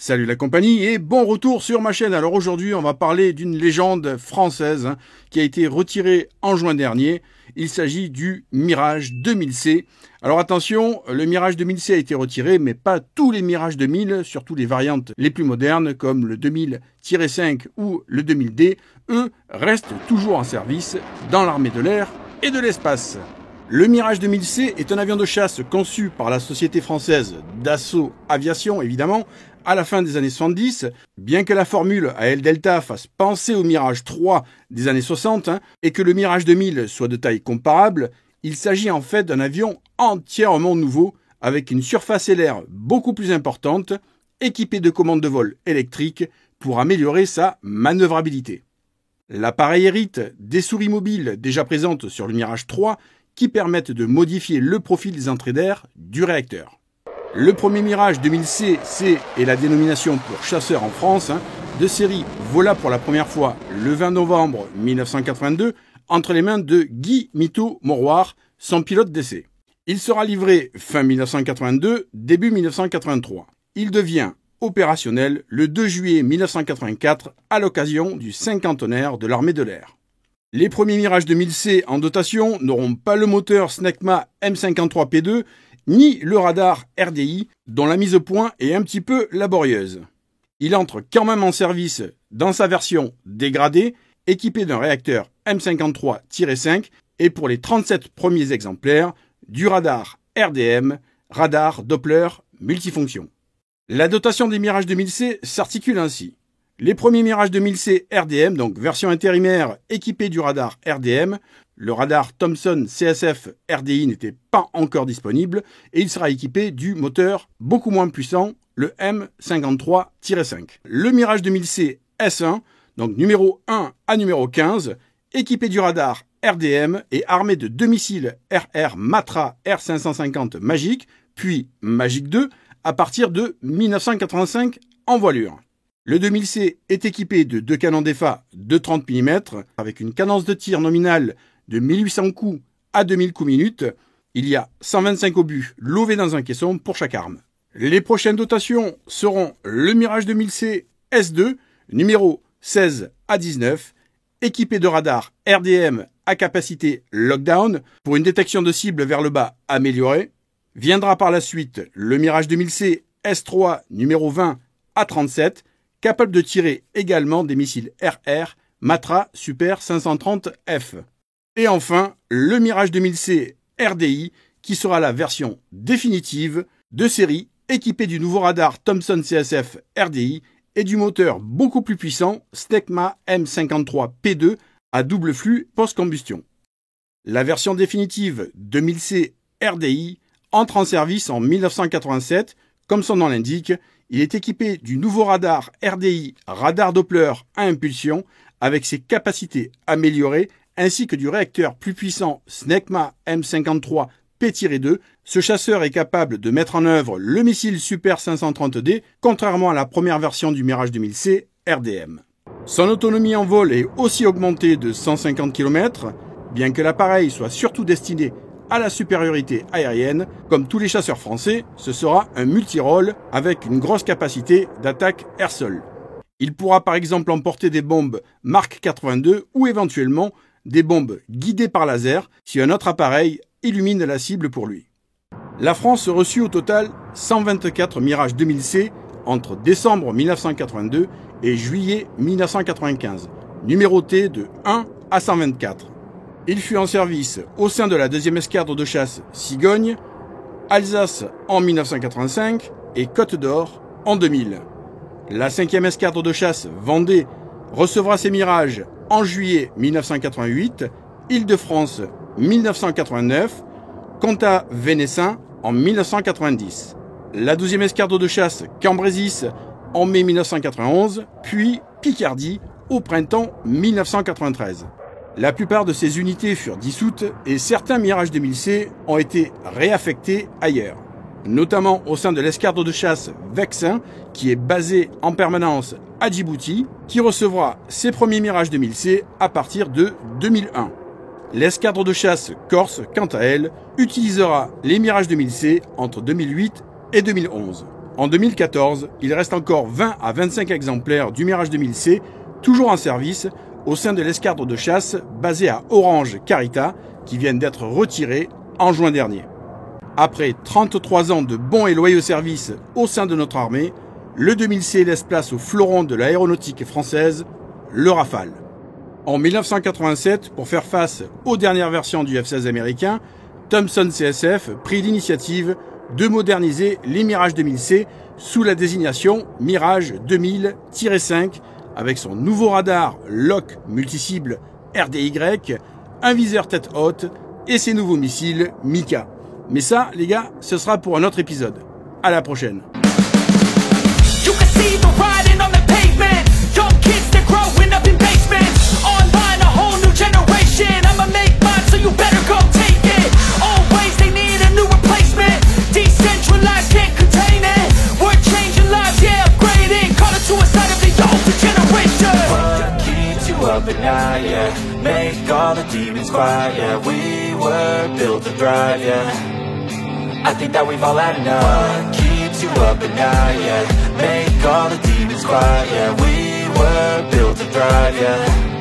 Salut la compagnie et bon retour sur ma chaîne. Alors aujourd'hui on va parler d'une légende française qui a été retirée en juin dernier. Il s'agit du Mirage 2000C. Alors attention, le Mirage 2000C a été retiré, mais pas tous les Mirage 2000, surtout les variantes les plus modernes comme le 2000-5 ou le 2000D, eux restent toujours en service dans l'armée de l'air et de l'espace. Le Mirage 2000C est un avion de chasse conçu par la société française Dassault Aviation, évidemment, à la fin des années 70, bien que la formule à aile delta fasse penser au Mirage 3 des années 60 et que le Mirage 2000 soit de taille comparable, il s'agit en fait d'un avion entièrement nouveau avec une surface ailaire beaucoup plus importante, équipé de commandes de vol électriques pour améliorer sa manœuvrabilité. L'appareil hérite des souris mobiles déjà présentes sur le Mirage 3 qui permettent de modifier le profil des entrées d'air du réacteur. Le premier Mirage 2000C, c'est la dénomination pour chasseur en France, de série vola pour la première fois le 20 novembre 1982 entre les mains de Guy Mito-Mauroir, son pilote d'essai. Il sera livré fin 1982, début 1983. Il devient opérationnel le 2 juillet 1984 à l'occasion du cinquantenaire de l'armée de l'air. Les premiers Mirage 2000C en dotation n'auront pas le moteur Snecma M53P2 ni le radar RDI, dont la mise au point est un petit peu laborieuse. Il entre quand même en service dans sa version dégradée, équipé d'un réacteur M53-5 et pour les 37 premiers exemplaires, du radar RDM, radar Doppler multifonction. La dotation des Mirage 2000C s'articule ainsi. Les premiers Mirage 2000C RDM, donc version intérimaire équipée du radar RDM, le radar Thomson CSF RDI n'était pas encore disponible et il sera équipé du moteur beaucoup moins puissant, le M53-5. Le Mirage 2000C S1, donc numéro 1 à numéro 15, équipé du radar RDM et armé de deux missiles RR Matra R550 Magic, puis Magic 2, à partir de 1985 en voilure. Le 2000C est équipé de deux canons d'EFA de 30 mm avec une cadence de tir nominale de 1800 coups à 2000 coups minute. Il y a 125 obus lovés dans un caisson pour chaque arme. Les prochaines dotations seront le Mirage 2000C S2, numéro 16 à 19, équipé de radar RDM à capacité lockdown pour une détection de cible vers le bas améliorée. Viendra par la suite le Mirage 2000C S3, numéro 20 à 37, capable de tirer également des missiles RR Matra Super 530F. Et enfin, le Mirage 2000C RDI, qui sera la version définitive de série équipée du nouveau radar Thomson CSF RDI et du moteur beaucoup plus puissant Snecma M53P2 à double flux post-combustion. La version définitive 2000C RDI entre en service en 1987, comme son nom l'indique. Il est équipé du nouveau radar RDI, radar Doppler à impulsion, avec ses capacités améliorées, ainsi que du réacteur plus puissant Snecma M53P-2. Ce chasseur est capable de mettre en œuvre le missile Super 530D, contrairement à la première version du Mirage 2000C RDM. Son autonomie en vol est aussi augmentée de 150 km, bien que l'appareil soit surtout destiné à la supériorité aérienne. Comme tous les chasseurs français, ce sera un multirôle avec une grosse capacité d'attaque air-sol. Il pourra par exemple emporter des bombes Mark 82 ou éventuellement des bombes guidées par laser si un autre appareil illumine la cible pour lui. La France reçut au total 124 Mirage 2000C entre décembre 1982 et juillet 1995, numérotés de 1 à 124. Il fut en service au sein de la 2e escadre de chasse Cigogne, Alsace en 1985 et Côte d'Or en 2000. La 5e escadre de chasse Vendée recevra ses Mirages en juillet 1988, Île-de-France 1989, Comtat Vénessin en 1990. La 12e escadre de chasse Cambrésis en mai 1991, puis Picardie au printemps 1993. La plupart de ces unités furent dissoutes et certains Mirage 2000C ont été réaffectés ailleurs, notamment au sein de l'escadre de chasse Vexin qui est basée en permanence à Djibouti, qui recevra ses premiers Mirage 2000C à partir de 2001. L'escadre de chasse Corse, quant à elle, utilisera les Mirage 2000C entre 2008 et 2011. En 2014, il reste encore 20 à 25 exemplaires du Mirage 2000C, toujours en service, au sein de l'escadre de chasse basée à Orange Carita, qui viennent d'être retirés en juin dernier. Après 33 ans de bons et loyaux services au sein de notre armée, le 2000C laisse place au fleuron de l'aéronautique française, le Rafale. En 1987, pour faire face aux dernières versions du F-16 américain, Thomson CSF prit l'initiative de moderniser les Mirage 2000C sous la désignation Mirage 2000-5 avec son nouveau radar LOC multicible RDY, un viseur tête haute et ses nouveaux missiles Mika. Mais ça, les gars, ce sera pour un autre épisode. À la prochaine. Up at night, yeah. Make all the demons quiet, yeah. We were built to thrive, yeah. I think that we've all had enough. What keeps you up at night, yeah. Make all the demons quiet, yeah. We were built to thrive, yeah.